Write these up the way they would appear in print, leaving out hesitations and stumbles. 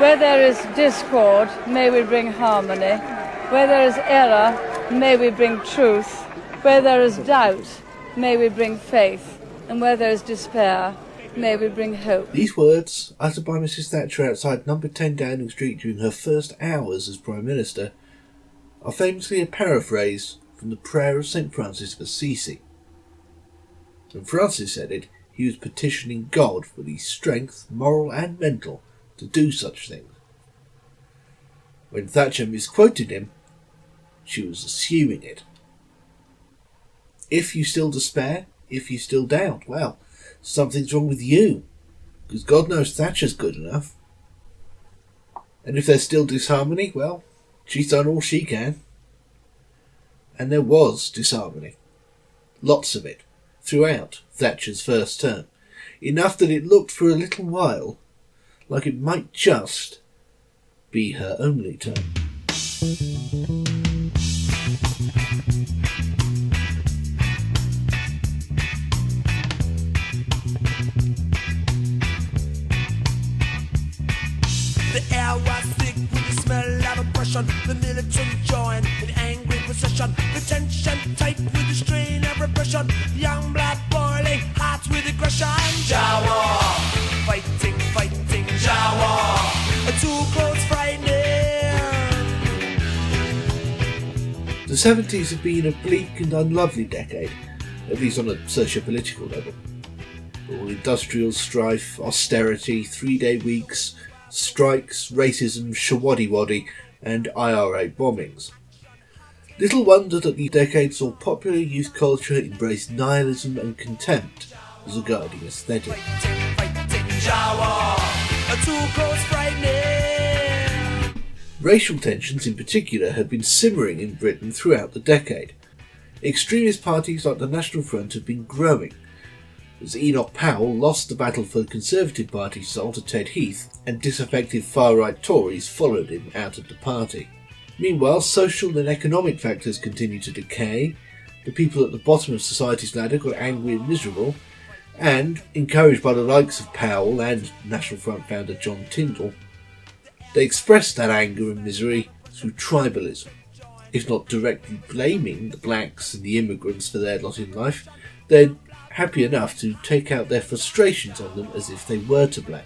Where there is discord, may we bring harmony. Where there is error, may we bring truth. Where there is doubt, may we bring faith. And where there is despair, may we bring hope. These words, uttered by Mrs. Thatcher outside number 10 Downing Street during her first hours as Prime Minister, are famously a paraphrase from the prayer of St. Francis of Assisi. When Francis said it, he was petitioning God for the strength, moral and mental, to do such things. When Thatcher misquoted him, she was assuming it. If you still despair, if you still doubt, well, something's wrong with you, because God knows Thatcher's good enough. And if there's still disharmony, well, she's done all she can. And there was disharmony. Lots of it, throughout Thatcher's first term. Enough that it looked for a little while like it might just be her only term. The air was thick with the smell of oppression. The military joined in angry procession. The tension tight with the strain of repression. Young blood boiling, hearts with aggression. Jawa, fighting, fighting, Jawa. Too close, frightening. The 70s have been a bleak and unlovely decade, at least on a socio-political level. All industrial strife, austerity, 3-day weeks, strikes, racism, shawaddy-waddy, and IRA bombings. Little wonder that the decade saw popular youth culture embrace nihilism and contempt as a guiding aesthetic. Racial tensions in particular had been simmering in Britain throughout the decade. Extremist parties like the National Front have been growing, as Enoch Powell lost the battle for the Conservative Party's soul to Ted Heath, and disaffected far-right Tories followed him out of the party. Meanwhile, social and economic factors continued to decay, the people at the bottom of society's ladder got angry and miserable, and, encouraged by the likes of Powell and National Front founder John Tyndall, they expressed that anger and misery through tribalism. If not directly blaming the blacks and the immigrants for their lot in life, they're happy enough to take out their frustrations on them as if they were to blame.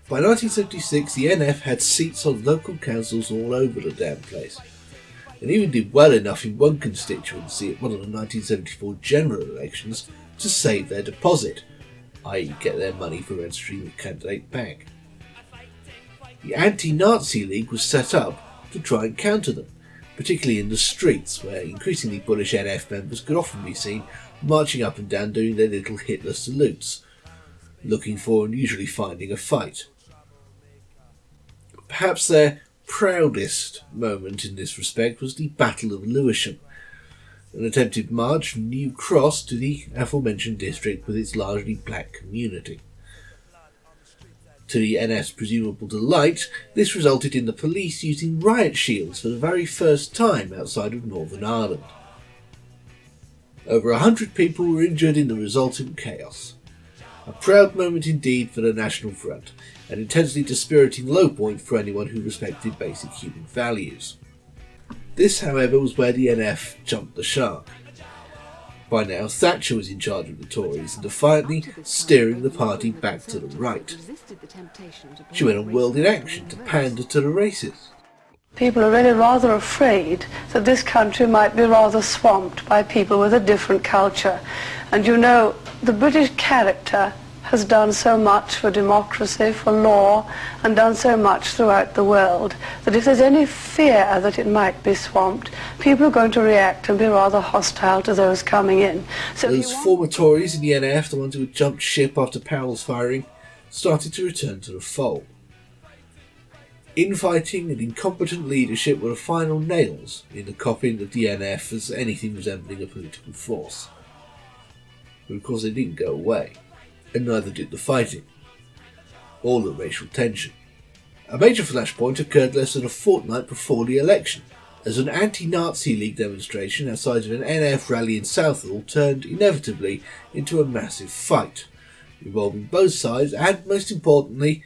By 1976, the NF had seats on local councils all over the damn place, and even did well enough in one constituency at one of the 1974 general elections to save their deposit, i.e. get their money for registering the candidate back. The Anti-Nazi League was set up to try and counter them, particularly in the streets, where increasingly bullish NF members could often be seen marching up and down doing their little Hitler salutes, looking for and usually finding a fight. Perhaps their proudest moment in this respect was the Battle of Lewisham, an attempted march from New Cross to the aforementioned district with its largely black community. To the NF's presumable delight, this resulted in the police using riot shields for the very first time outside of Northern Ireland. Over 100 people were injured in the resultant chaos. A proud moment indeed for the National Front, an intensely dispiriting low point for anyone who respected basic human values. This, however, was where the NF jumped the shark. By now, Thatcher was in charge of the Tories and defiantly steering the party back to the right. She went on World in Action to pander to the racists. People are really rather afraid that this country might be rather swamped by people with a different culture. And you know, the British character has done so much for democracy, for law, and done so much throughout the world, that if there's any fear that it might be swamped, people are going to react and be rather hostile to those coming in. So those former Tories in the NF, the ones who had jumped ship after Powell's firing, started to return to the fold. Infighting and incompetent leadership were the final nails in the coffin of the NF as anything resembling a political force. But of course they didn't go away, and neither did the fighting, or the racial tension. A major flashpoint occurred less than a fortnight before the election, as an anti-Nazi League demonstration outside of an NF rally in Southall turned inevitably into a massive fight, involving both sides and, most importantly,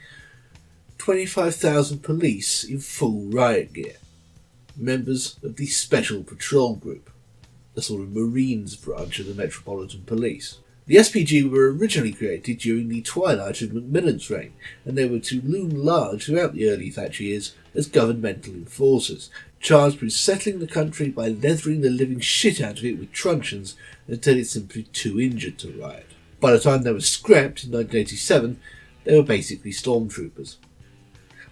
25,000 police in full riot gear, members of the Special Patrol Group, a sort of Marines branch of the Metropolitan Police. The SPG were originally created during the twilight of Macmillan's reign, and they were to loom large throughout the early Thatcher years as governmental enforcers, charged with settling the country by leathering the living shit out of it with truncheons until it's simply too injured to riot. By the time they were scrapped in 1987, they were basically stormtroopers.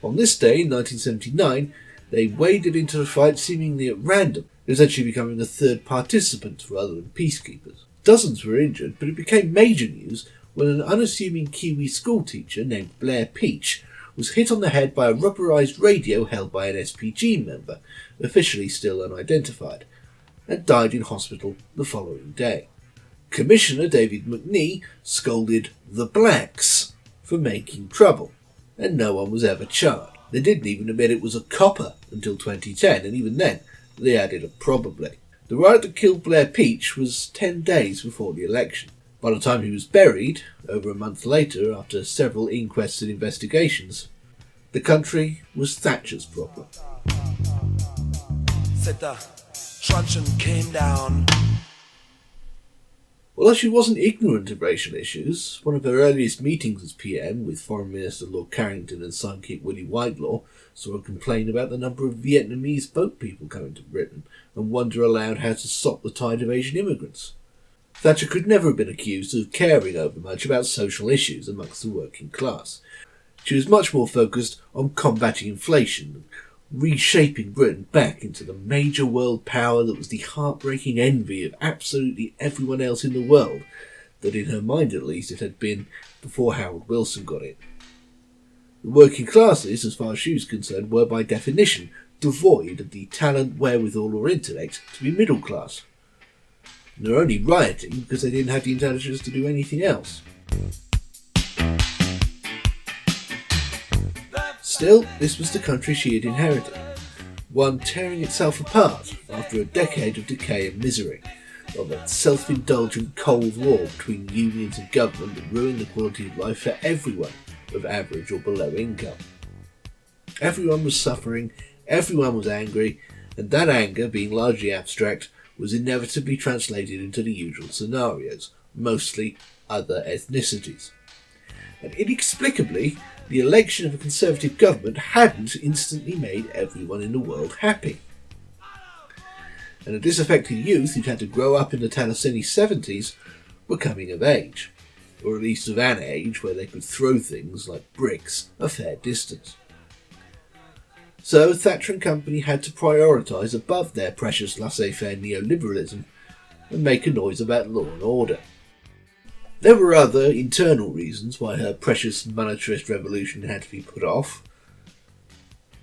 On this day, in 1979, they waded into the fight seemingly at random, essentially becoming a third participant rather than peacekeepers. Dozens were injured, but it became major news when an unassuming Kiwi schoolteacher named Blair Peach was hit on the head by a rubberised radio held by an SPG member, officially still unidentified, and died in hospital the following day. Commissioner David McNee scolded the blacks for making trouble, and no one was ever charged. They didn't even admit it was a copper until 2010, and even then they added a probably. The riot that killed Blair Peach was 10 days before the election. By the time he was buried, over a month later, after several inquests and investigations, the country was Thatcher's problem. Said the truncheon came down. Although she wasn't ignorant of racial issues, one of her earliest meetings as PM with Foreign Minister Lord Carrington and sidekick Willie Whitelaw saw her complain about the number of Vietnamese boat people coming to Britain and wonder aloud how to stop the tide of Asian immigrants. Thatcher could never have been accused of caring over much about social issues amongst the working class. She was much more focused on combating inflation, reshaping Britain back into the major world power that was the heartbreaking envy of absolutely everyone else in the world, that in her mind at least it had been before Harold Wilson got it. The working classes, as far as she was concerned, were by definition devoid of the talent, wherewithal or intellect to be middle class. And they were only rioting because they didn't have the intelligence to do anything else. Still, this was the country she had inherited, one tearing itself apart after a decade of decay and misery, of that self-indulgent Cold War between unions and government that ruined the quality of life for everyone of average or below income. Everyone was suffering, everyone was angry, and that anger, being largely abstract, was inevitably translated into the usual scenarios, mostly other ethnicities. And inexplicably, the election of a Conservative government hadn't instantly made everyone in the world happy. And the disaffected youth who'd had to grow up in the Talasini 70s were coming of age, or at least of an age where they could throw things like bricks a fair distance. So Thatcher and company had to prioritise above their precious laissez-faire neoliberalism and make a noise about law and order. There were other internal reasons why her precious monetarist revolution had to be put off.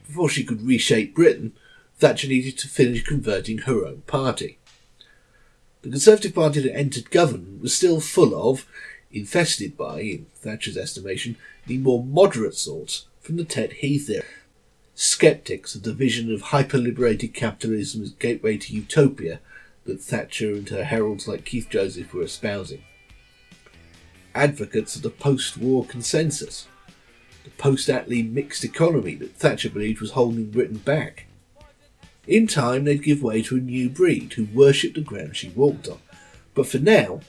Before she could reshape Britain, Thatcher needed to finish converting her own party. The Conservative Party that entered government was still full of, infested by, in Thatcher's estimation, the more moderate sorts from the Ted Heath era. Sceptics of the vision of hyper-liberated capitalism as gateway to utopia that Thatcher and her heralds like Keith Joseph were espousing. Advocates of the post-war consensus, the post-Attlee mixed economy that Thatcher believed was holding Britain back. In time they'd give way to a new breed who worshipped the ground she walked on, but for now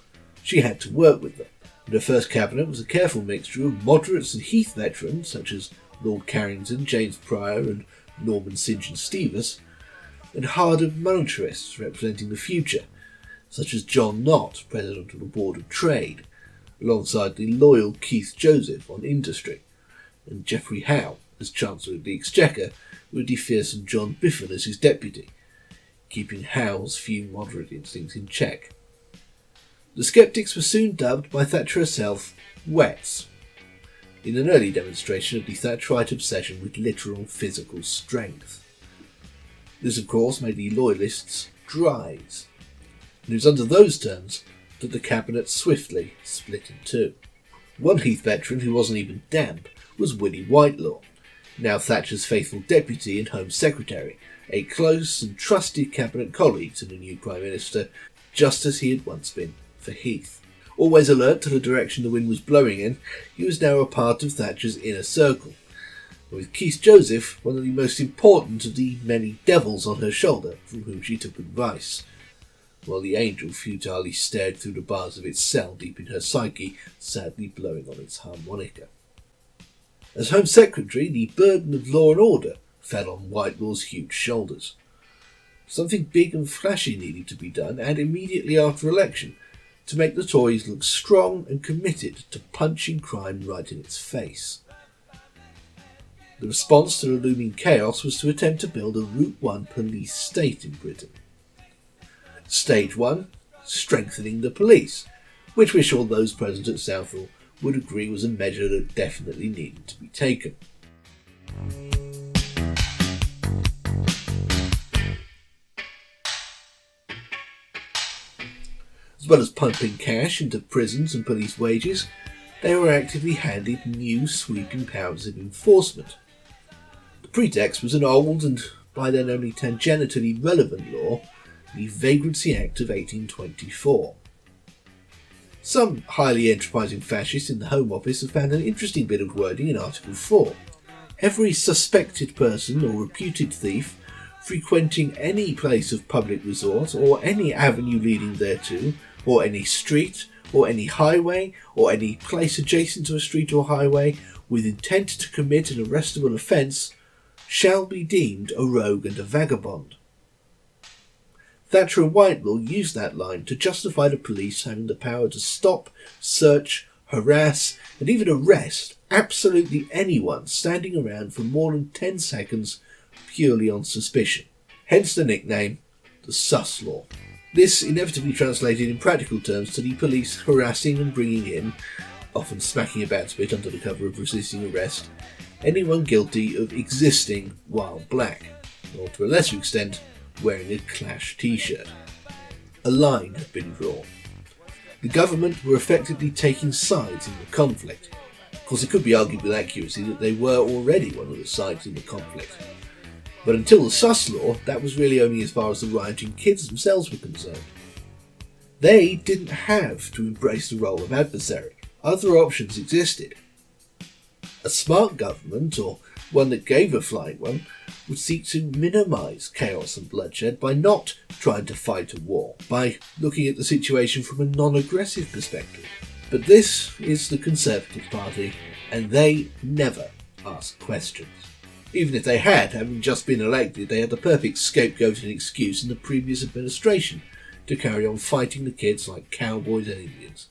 she had to work with them, and her first cabinet was a careful mixture of moderates and Heath veterans such as Lord Carrington, James Pryor and Norman St John Stevens, and harder monetarists representing the future, such as John Knott, President of the Board of Trade, alongside the loyal Keith Joseph on industry, and Geoffrey Howe as Chancellor of the Exchequer, with the fearsome John Biffen as his deputy, keeping Howe's few moderate instincts in check. The sceptics were soon dubbed by Thatcher herself Wets, in an early demonstration of the Thatcherite obsession with literal physical strength. This, of course, made the Loyalists Dries, and it was under those terms that the cabinet swiftly split in two. One Heath veteran who wasn't even damp was Willie Whitelaw, now Thatcher's faithful deputy and Home Secretary, a close and trusted cabinet colleague to the new Prime Minister, just as he had once been for Heath. Always alert to the direction the wind was blowing in, he was now a part of Thatcher's inner circle, with Keith Joseph one of the most important of the many devils on her shoulder from whom she took advice, while the angel futilely stared through the bars of its cell deep in her psyche, sadly blowing on its harmonica. As Home Secretary, the burden of law and order fell on Whitelaw's huge shoulders. Something big and flashy needed to be done, and immediately after election, to make the Tories look strong and committed to punching crime right in its face. The response to the looming chaos was to attempt to build a Route 1 police state in Britain. Stage 1, strengthening the police, which we're sure those present at Southall would agree was a measure that definitely needed to be taken. As well as pumping cash into prisons and police wages, they were actively handed new sweeping powers of enforcement. The pretext was an old and by then only tangentially relevant law, the Vagrancy Act of 1824. Some highly enterprising fascists in the Home Office have found an interesting bit of wording in Article 4. Every suspected person or reputed thief frequenting any place of public resort or any avenue leading thereto, or any street, or any highway, or any place adjacent to a street or highway, with intent to commit an arrestable offence, shall be deemed a rogue and a vagabond. Thatcher and Whitelaw used that line to justify the police having the power to stop, search, harass, and even arrest absolutely anyone standing around for more than 10 seconds purely on suspicion. Hence the nickname, the Sus Law. This inevitably translated in practical terms to the police harassing and bringing in, often smacking about a bit under the cover of resisting arrest, anyone guilty of existing while black, or to a lesser extent, wearing a Clash t-shirt. A line had been drawn. The government were effectively taking sides in the conflict. Of course, it could be argued with accuracy that they were already one of the sides in the conflict. But until the Sus Law, that was really only as far as the rioting kids themselves were concerned. They didn't have to embrace the role of adversary. Other options existed. A smart government, or one that gave a flying one, would seek to minimise chaos and bloodshed by not trying to fight a war, by looking at the situation from a non-aggressive perspective. But this is the Conservative Party, and they never ask questions. Even if they had, having just been elected, they had the perfect scapegoat and excuse in the previous administration to carry on fighting the kids like cowboys and Indians,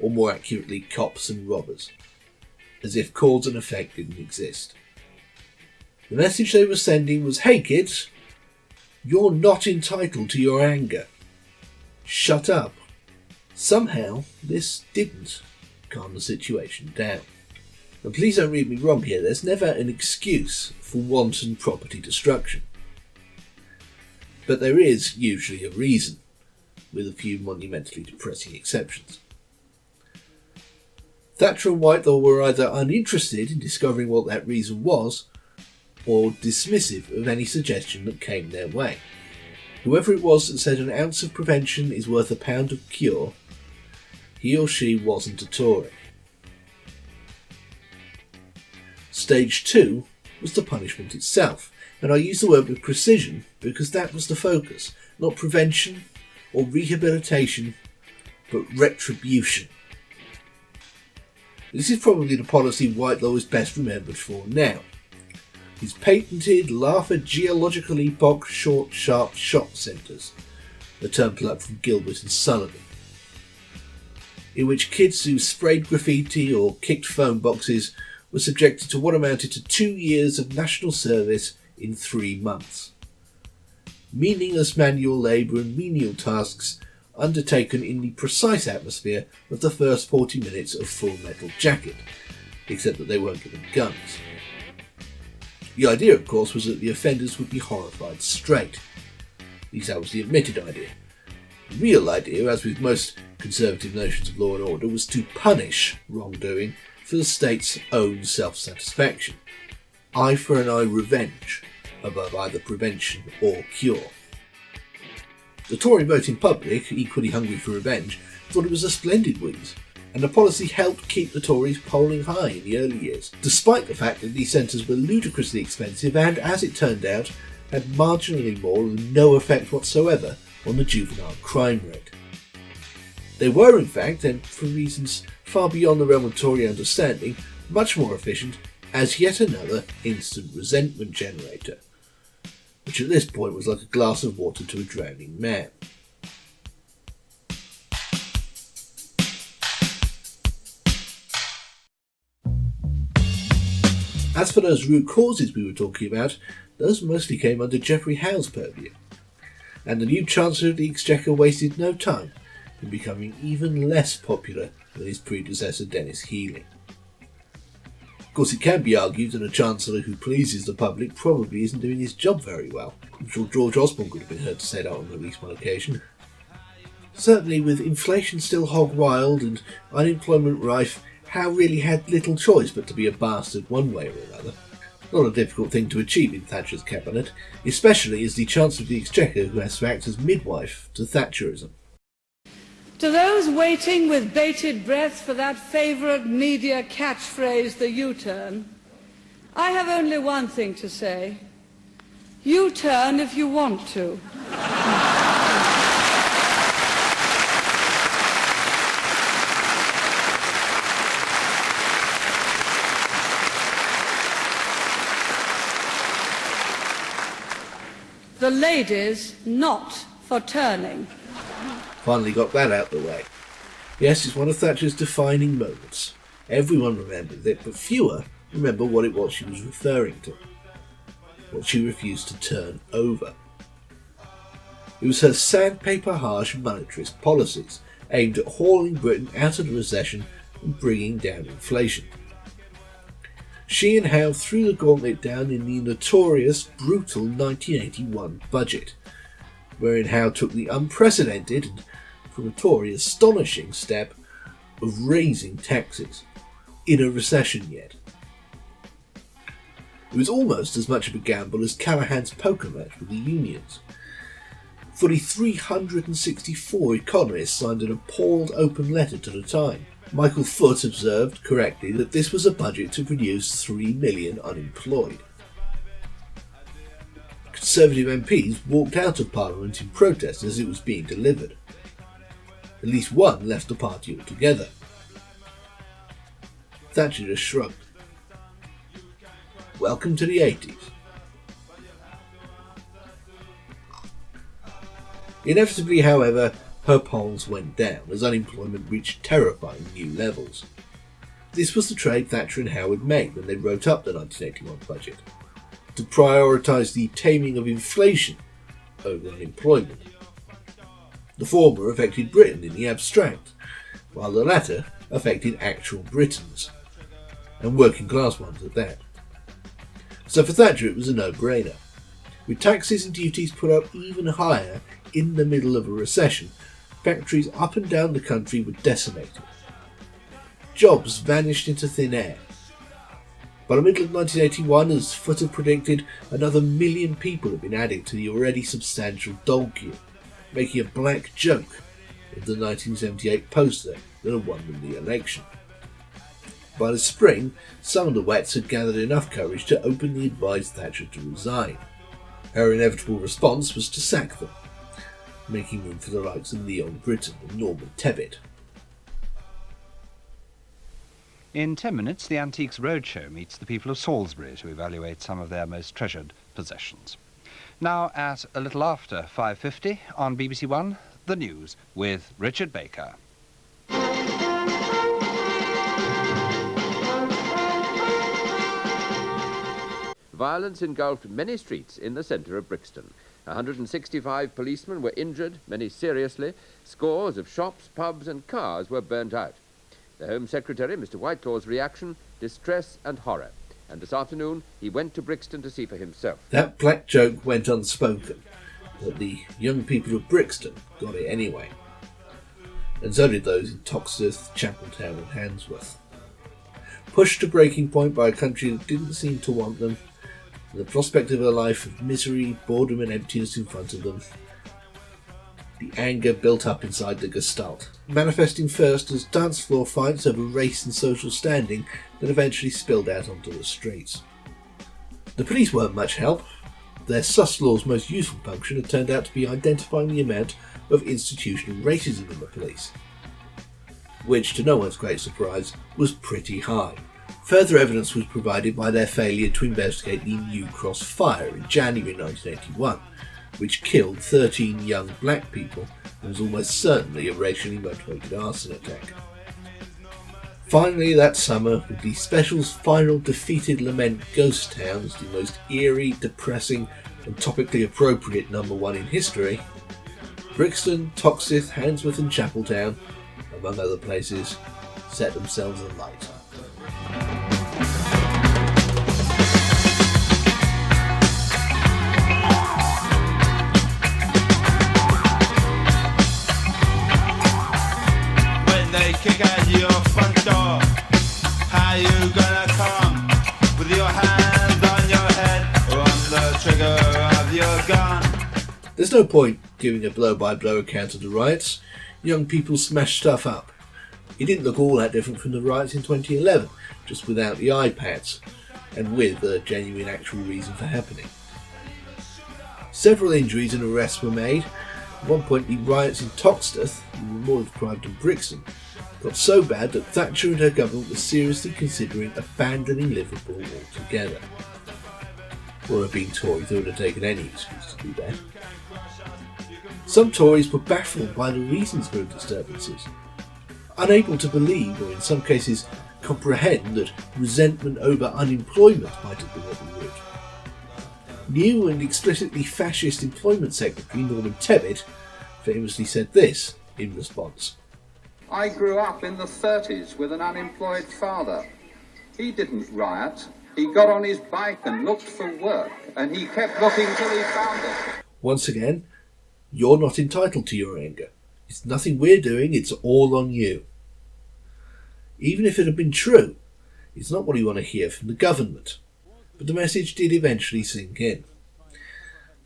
or more accurately, cops and robbers, as if cause and effect didn't exist. The message they were sending was, hey kids, you're not entitled to your anger. Shut up. Somehow, this didn't calm the situation down. And please don't read me wrong here, there's never an excuse for wanton property destruction. But there is usually a reason, with a few monumentally depressing exceptions. Thatcher and Whitelaw were either uninterested in discovering what that reason was, or dismissive of any suggestion that came their way. Whoever it was that said an ounce of prevention is worth a pound of cure, he or she wasn't a Tory. Stage 2 was the punishment itself, and I use the word with precision because that was the focus, not prevention or rehabilitation, but retribution. This is probably the policy Whitelaw is best remembered for now. His patented laugh-a-geological epoch short, sharp shock centres, a term plucked from Gilbert and Sullivan, in which kids who sprayed graffiti or kicked phone boxes were subjected to what amounted to 2 years of national service in 3 months. Meaningless manual labour and menial tasks undertaken in the precise atmosphere of the first 40 minutes of Full Metal Jacket, except that they weren't given guns. The idea, of course, was that the offenders would be horrified straight. At least that was the admitted idea. The real idea, as with most conservative notions of law and order, was to punish wrongdoing for the state's own self-satisfaction. Eye for an eye revenge above either prevention or cure. The Tory voting public, equally hungry for revenge, thought it was a splendid wheeze. and the policy helped keep the Tories polling high in the early years, despite the fact that these centres were ludicrously expensive and, as it turned out, had marginally more than no effect whatsoever on the juvenile crime rate. They were, in fact, and for reasons far beyond the realm of Tory understanding, much more efficient as yet another instant resentment generator, which at this point was like a glass of water to a drowning man. As for those root causes we were talking about, those mostly came under Geoffrey Howe's purview, and the new Chancellor of the Exchequer wasted no time in becoming even less popular than his predecessor Denis Healey. Of course, it can be argued that a Chancellor who pleases the public probably isn't doing his job very well. I'm sure George Osborne could have been heard to say that on at least one occasion. Certainly, with inflation still hog wild and unemployment rife, Howe really had little choice but to be a bastard one way or another. Not a difficult thing to achieve in Thatcher's cabinet, especially as the Chancellor of the Exchequer who has to act as midwife to Thatcherism. To those waiting with bated breath for that favourite media catchphrase, the U-turn, I have only one thing to say. U-turn if you want to. The ladies not for turning. Finally got that out the way. Yes, it's one of Thatcher's defining moments. Everyone remembers it, but fewer remember what it was she was referring to. What she refused to turn over. It was her sandpaper-harsh monetarist policies, aimed at hauling Britain out of the recession and bringing down inflation. She and Howe threw the gauntlet down in the notorious, brutal 1981 budget, wherein Howe took the unprecedented and, for a Tory, astonishing step of raising taxes, in a recession yet. It was almost as much of a gamble as Callaghan's poker match with the unions. Fully 364 economists signed an appalled open letter to the Time. Michael Foot observed correctly that this was a budget to produce 3 million unemployed. Conservative MPs walked out of Parliament in protest as it was being delivered. At least one left the party altogether. Thatcher just shrugged. Welcome to the 80s. Inevitably, however, her polls went down as unemployment reached terrifying new levels. This was the trade Thatcher and Howe had made when they wrote up the 1981 budget, to prioritise the taming of inflation over unemployment. The former affected Britain in the abstract, while the latter affected actual Britons, and working class ones at that. So for Thatcher it was a no-brainer. With taxes and duties put up even higher in the middle of a recession, factories up and down the country were decimated. Jobs vanished into thin air. By the middle of 1981, as Foot had predicted, another 1 million people had been added to the already substantial dog queue, making a black joke of the 1978 poster that had won them the election. By the spring, some of the Wets had gathered enough courage to openly advise Thatcher to resign. Her inevitable response was to sack them, making room for the likes of Leon Britton and Norman Tebbit. In 10 minutes, the Antiques Roadshow meets the people of Salisbury to evaluate some of their most treasured possessions. Now, at a little after 5:50 on BBC One, the news with Richard Baker. Violence engulfed many streets in the centre of Brixton. 165 policemen were injured, many seriously. Scores of shops, pubs and cars were burnt out. The Home Secretary, Mr. Whitelaw's reaction, distress and horror. And this afternoon, he went to Brixton to see for himself. That black joke went unspoken, but the young people of Brixton got it anyway. And so did those in Toxteth, Chapeltown and Handsworth. Pushed to breaking point by a country that didn't seem to want them, and the prospect of a life of misery, boredom and emptiness in front of them, the anger built up inside the Gestalt, manifesting first as dance floor fights over race and social standing that eventually spilled out onto the streets. The police weren't much help. Their sus law's most useful function had turned out to be identifying the amount of institutional racism in the police, which, to no one's great surprise, was pretty high. Further evidence was provided by their failure to investigate the New Cross fire in January 1981, which killed 13 young black people and was almost certainly a racially motivated arson attack. Finally, that summer, with the special's final defeated lament Ghost Towns, the most eerie, depressing and topically appropriate number 1 in history, Brixton, Toxteth, Handsworth and Chapeltown, among other places, set themselves alight. Kick at your front door. How you gonna come with your hand on your head or on the trigger of your gun? There's no point giving a blow-by-blow account of the riots. Young people smashed stuff up. It didn't look all that different from the riots in 2011, just without the iPads, and with a genuine actual reason for happening. Several injuries and arrests were made. At one point, the riots in Toxteth, who were more deprived than Brixton, got so bad that Thatcher and her government were seriously considering abandoning Liverpool altogether. For her being Tory, they would have taken any excuse to do that. Some Tories were baffled by the reasons for the disturbances, unable to believe, or in some cases comprehend, that resentment over unemployment might have been at the root. New and explicitly fascist Employment Secretary Norman Tebbit famously said this in response. I grew up in the 30s with an unemployed father. He didn't riot. He got on his bike and looked for work, and he kept looking till he found it. Once again, you're not entitled to your anger. It's nothing we're doing, it's all on you. Even if it had been true, it's not what you want to hear from the government. But the message did eventually sink in.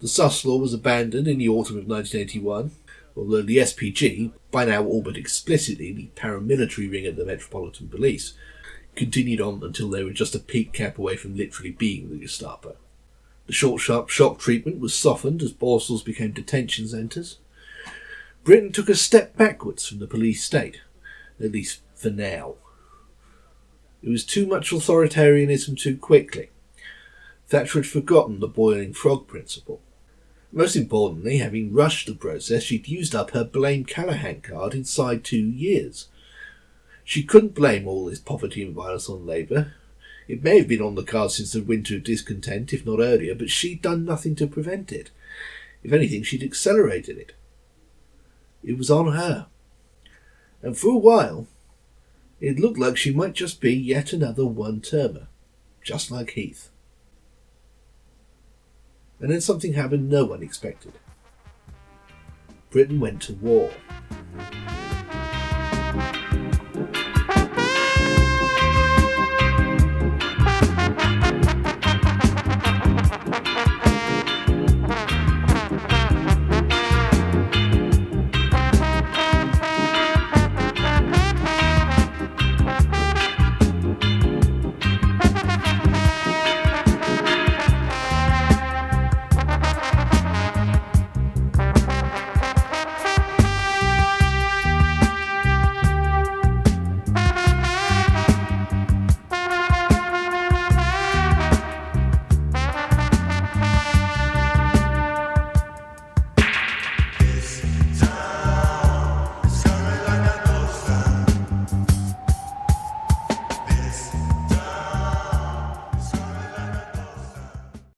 The sus law was abandoned in the autumn of 1981, although the SPG, by now all but explicitly the paramilitary wing of the Metropolitan Police, continued on until they were just a peak cap away from literally being the Gestapo. The short, sharp shock treatment was softened as Borsals became detention centres. Britain took a step backwards from the police state, at least for now. It was too much authoritarianism too quickly. Thatcher had forgotten the boiling frog principle. Most importantly, having rushed the process, she'd used up her blame Callaghan card inside 2 years. She couldn't blame all this poverty and violence on Labour. It may have been on the cards since the winter of discontent, if not earlier, but she'd done nothing to prevent it. If anything, she'd accelerated it. It was on her. And for a while, it looked like she might just be yet another one-termer, just like Heath. And then something happened no one expected. Britain went to war.